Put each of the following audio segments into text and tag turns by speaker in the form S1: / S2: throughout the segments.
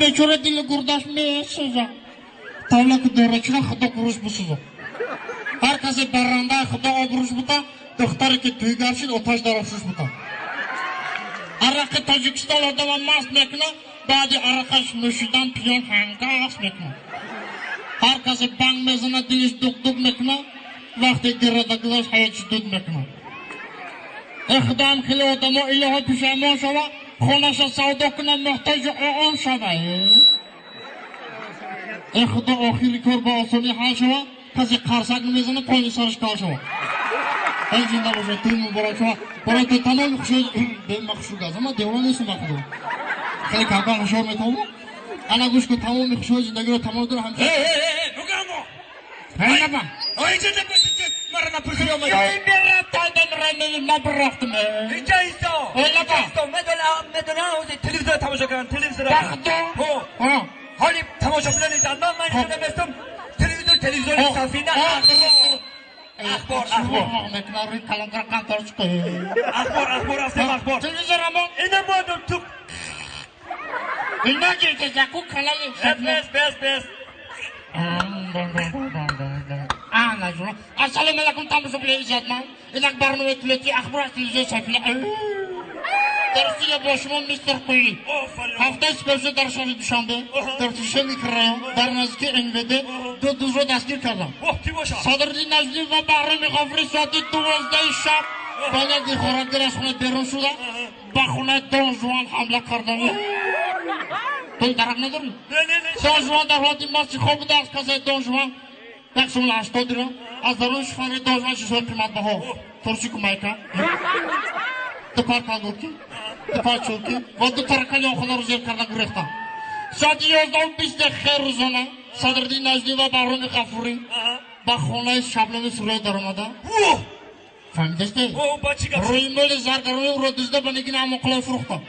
S1: بیچاره دل گردش میسوزه. تاولا که دورچنا خدا گروش بسوزه. هر کسی برنده خدا آبروش بوده، دختری که تویگر شد آتش در افروش بوده. عرق تاجیکستان آدم مست میکنه، بعدی عرقش نوشیدن پیان هنگاس میکنه. هر کسی بانگ میزنه دلش دوک دوک میکنه، وقتی گرده گلاس حیاتش دود میکنه. اخدام خیلی آدم ها ایله ها پیشمان شوه، خونش سودا کنه محتاج آن شوه. اخدا آخری کار با آسانی حل شوه، کسی قرصک میزنه پایین سرش کار شوه. ای زنده باشه توی مبارک شوه، برای تو تمام خوشی به مخشوق است، اما دیوان نیستم مخدو. خیلی کاکا خوشحال میتونم. انا گوش کن تمام خوشی زندگی رو تمام داره همچنین. هی نبا.
S2: آی چه نپرسید مرا نپرسید آمد.
S1: یا این بیره تایدن رای نبرفتم.
S2: اینجا ایستا. مدونم اوزی تلویزیون تماشا کردن تلویزیون.
S1: بخدا.
S2: حالی تماشا بودن ایزان من نمیدونم استم تلویزیون صافی نه اخبار
S1: مکناری کلانتر کانترش که.
S2: اخبار استم اخبار.
S1: تلویزیون ما.
S2: اینه مادم تو.
S1: اینا که جاکو کلالی.
S2: بس.
S1: نجوم. السلام علیکم تامسو بلیزاد من. اینک برنامه تلویزیونی اخبار تلویزیون صافی. درستی باشم میستر کولی. هفته اسپیشل در شهر دوشنبه در تشمی کرایم در نزدیک انگلیده دو دوست رو دستگیر کردم. صدرالدین نجمی و بهرام غفوری ساعت 12 شب باید خوراکگر از خونه بیرون شده به خونه دون جوان حمله کردن. توی درک نداری؟ دون جوان در حالت ماستی خواب بوده از کسی دون جوان یک سال 80 دیرم از درون شفاره دون جوان چیزهای قیمت بها ترسی کمایکا دپار کالورکی دپار چوکی و دو ترکالی آنخونا رو زیر کرده گریختم. ساعت 11:20 خیر روزانه صدرالدین نجمی و بهرام غفوری به خانه شبنم سوریه در آمده. فهمیدستی؟ روی مول زرگرانی او را دزده به نگین اماقلای فروختم.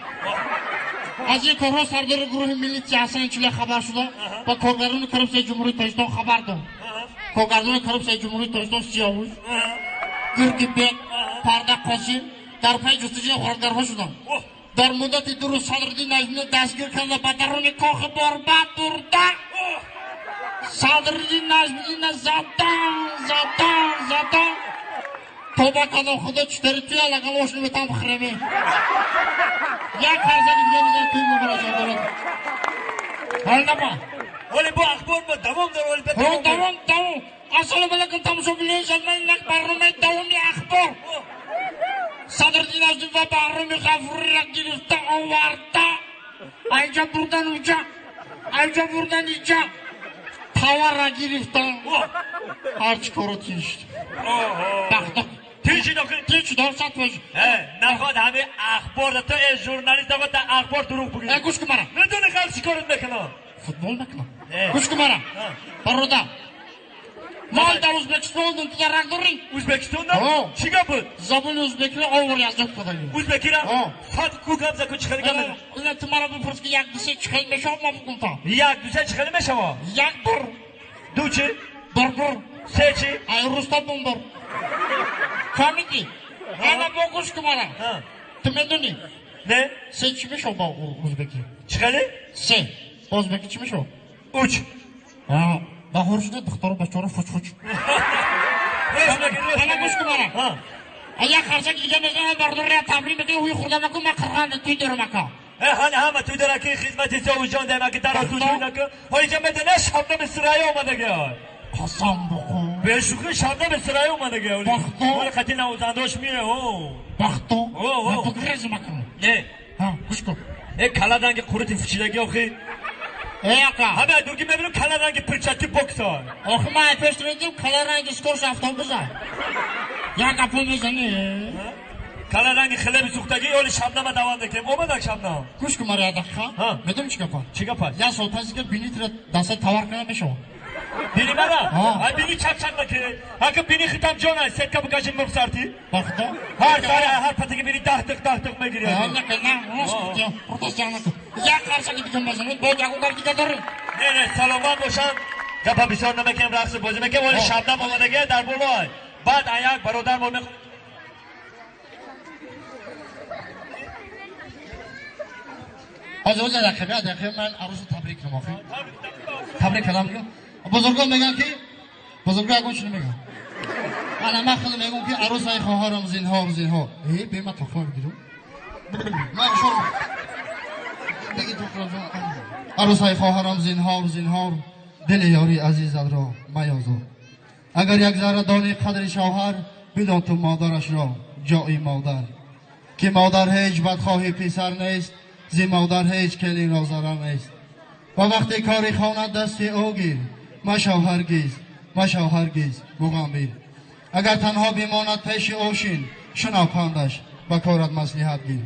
S1: از این کارها سردار گروه ملیتی حسن چلی خبر شده و کارگردان کرپسای جمهوری تاجیکستان خبر داد. کارگردان کرپسای جمهوری تاجیکستان سیاوش گرگی بیگ پرده قاسم در پی جستجوی خوراکگرها شدند. در مدت 2 روز صدرالدین نجمی دستگیر کرده به درون کاخ برباد برده. صدرالدین نجمی زدن توبه کردم خدا چطوری توی لگم آشنو بتم بخرمه. یک خرزنی دیگه میزنه توی مبارزه دارد. حال نبا.
S2: ولی با اخبار با دوام داره ولی بتونم.
S1: دوام. السلام علیکم تماشا بینید من اینک برنامه دوامی اخبار. صدرالدین نجمی و بهرام غفوری را گرفته آورده. اینجا بردن اونجا. اینجا بردن اینجا. تاور را گرفتن. هرچی کارو تیشت. بخدا. تیشی دار سات باشی.
S2: نخواد همه اخبار دا تو ای ژورنالیست دا تا اخبار دروغ بگی.
S1: گوش کن مرا.
S2: ندونه خلق چی کارت میکنه.
S1: فوتبال میکنه. گوش کن مرا. برادر. مال در ازبکستان دون تو رنگ داری.
S2: ازبکستان دا؟ چیگه بود؟
S1: زبان ازبکی را آور یزد کدایی.
S2: ازبکی را؟ فقط کوکم زکو چخلی گمه.
S1: اینا تو مرا بپرس که یک دوسه چخلی میشه ما بکن تا.
S2: یک دوسه چخلی میشه ما؟
S1: یک بر.
S2: دو چی؟
S1: برگر.
S2: سه چی؟
S1: ای روستا بمبر. فهمیدی؟ حالا با گوش کن مرا. تو میدونی؟
S2: نه؟
S1: سه چی میشه با ازبکی؟
S2: چخلی؟
S1: سه. با ازبکی چی میشه؟
S2: اوچ.
S1: با هرشده دختر بچه را فوچ. حالا گوش کن مرا. ایا خرچک دیگه میزنه بردار را تمرین بده اوی خورده مکن من قرقان توی دارم اکا.
S2: همه توی داره که خدمتی سیاوش جان دیم اگه در آسوش نکن. هایی که میدونه شبنم سرایه اومده گه.
S1: قسم بخون.
S2: به شوخی شبنم سرایه اومده گه.
S1: بختو.
S2: خطی نوزنداش میره.
S1: بختو. من بگریز مکن.
S2: نه.
S1: گوش کن.
S2: کلا رنگ قورتی فچیدگی آخی.
S1: اکا.
S2: همه دوگی میبینم کلا رنگ پرچتی بوکس ها.
S1: آخه ما پیش میدیم کلا رنگ اسکورش افتاد بزن. یا کپو میزنی.
S2: کلا رنگ خلبی سوختگی اولی شبنم دوام دکیم. اومدک شبنم.
S1: گوش کن مرا دقیقا. میدونی چیکار کن؟
S2: چیکار کن؟
S1: یا سلطانی که بینی تو دست تاور کنه میشه.
S2: بینی مرا؟ ای بینی چپ نکه. اگه بینی خیتم جان است سیت کبو کشیم مبسرتی.
S1: بخدا.
S2: هر پتی که بینی ده دق میگیری.
S1: نه نه پروتستان نکن. یا خرچکی دیگه میزنه با جاگو کار دیگه داره.
S2: نه سلامت باشم. گپا بسیار نمیکنم رقص بازی میکنم ولی شبنم اومدگی در بولای. بعد ایاک برادر مون
S1: حاضر دقیقه من عروس تبریک کنم آخه تبریک کلام میگم بزرگان میگن که بزرگان اگه چی میگن من خودم میگم که عروس های خواهرم زینهار به من تخمه بگیرم من شروع بگی تخمه عروس های خواهرم زینهار دل یاری عزیزت را میازار اگر یک ذره دانی قدر شوهر بدان تو مادرش را جای مادر که مادر هیچ بدخواهی پسر نیست زی مادر هیچ کلی را ضرر نیست و وقتی کاری خانه دست او گیر مشو هرگز مغامیر اگر تنها بماند پیش اوشین شنو پندش به کارت مصلحت گیر